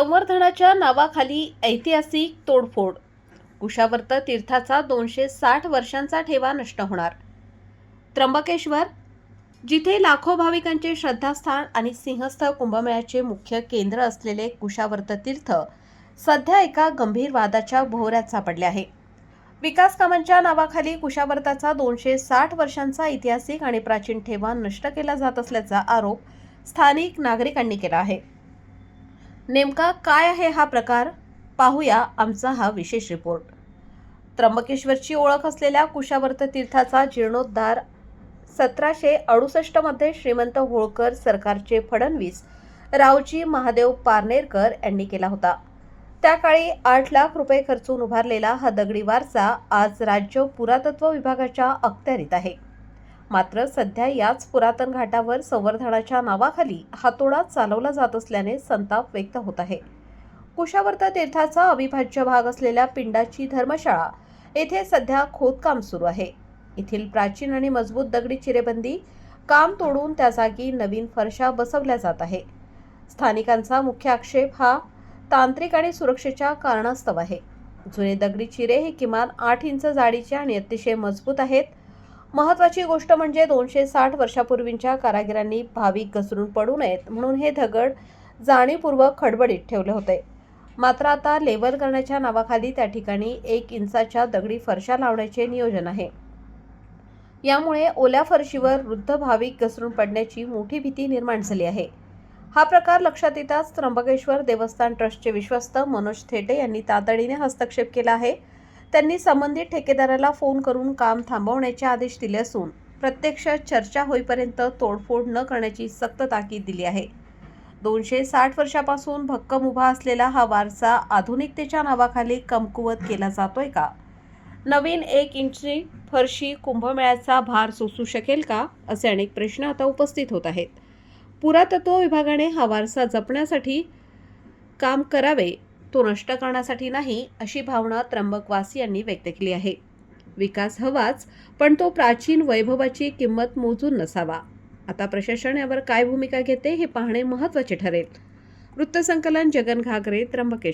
संवर्धनाच्या नावाखाली ऐतिहासिक तोडफोड. कुशावर्त तीर्थाचा 260 वर्षांचा ठेवा नष्ट होणार. त्र्यंबकेश्वर, जिथे लाखो भाविकांचे श्रद्धास्थान आणि सिंहस्थ कुंभमेळ्याचे मुख्य केंद्र असलेले कुशावर्त तीर्थ सध्या एका गंभीर वादाच्या भोवऱ्यात सापडले आहे. विकास कामांच्या नावाखाली कुशावर्ताचा 260 वर्षांचा ऐतिहासिक आणि प्राचीन ठेवा नष्ट केला जात असल्याचा आरोप स्थानिक नागरिकांनी केला आहे. नेमका काय आहे हा प्रकार, पाहूया आमचा हा विशेष रिपोर्ट. त्र्यंबकेश्वरची ओळख असलेल्या कुशावर्त तीर्थाचा जीर्णोद्धार 1768 मध्ये श्रीमंत होळकर सरकारचे फडणवीस रावजी महादेव पारनेरकर यांनी केला होता. त्या काळी 8 लाख रुपये खर्चून उभारलेला हा दगडी वारसा आज राज्य पुरातत्व विभागाच्या अखत्यारीत आहे. मात्र सध्या याच पुरातन घाटावर संवर्धनाच्या नावाखाली हातोडा चालवला जात असल्याने संताप व्यक्त होत आहे. कुशावर्त तीर्थाचा अविभाज्य भाग असलेल्या पिंडाची धर्मशाळा येथे सध्या खोदकाम सुरू आहे. येथील प्राचीन आणि मजबूत दगडी चिरेबंदी काम तोडून त्या जागी नवीन फरशा बसवल्या जात आहे. स्थानिकांचा मुख्य आक्षेप हा तांत्रिक आणि सुरक्षेच्या कारणास्तव आहे. जुने दगडी चिरे हे किमान 8 इंच जाडीचे आणि अतिशय मजबूत आहेत. महत्त्वाची गोष्ट म्हणजे 260 वर्षापूर्वीच्या कारागिरांनी भाविक घसरून पडू नयेत म्हणून हे दगड जाणीवपूर्वक खडबडीत ठेवले होते. मात्र आता लेवल करण्याच्या नावाखाली त्या ठिकाणी 1 इंचाच्या दगडी फरशा लावण्याचे नियोजन आहे. यामुळे ओल्या फरशीवर वृद्ध भाविक घसरून पडण्याची मोठी भीती निर्माण झाली आहे. हा प्रकार लक्षात येताच त्र्यंबकेश्वर देवस्थान ट्रस्टचे विश्वस्त मनोज थेटे यांनी तातडीने हस्तक्षेप केला आहे. त्यांनी संबंधित ठेकेदाराला फोन करून काम थांबवण्याचे आदेश दिले असून प्रत्यक्ष चर्चा होईपर्यंत तोडफोड न करण्याची सक्त ताकीद दिली आहे. 260 वर्षापासून भक्कम उभा असलेला हा वारसा आधुनिकतेच्या नावाखाली कमकुवत केला जातोय का? नवीन 1 इंची फरशी कुंभमेळ्याचा भार सोसू शकेल का, असे अनेक प्रश्न आता उपस्थित होत आहेत. पुरातत्व विभागाने हा वारसा जपण्यासाठी काम करावे, तो नष्ट करण्यासाठी नाही, अशी भावना त्र्यंबकवासियांनी व्यक्त केली आहे. विकास हवाच, पण तो प्राचीन वैभवाची किंमत मोजून नसावा. आता प्रशासन यावर काय भूमिका घेते हे पाहणे महत्त्वाचे ठरेल. वृत्तसंकलन जगन घागरे, त्र्यंबकेश्वर.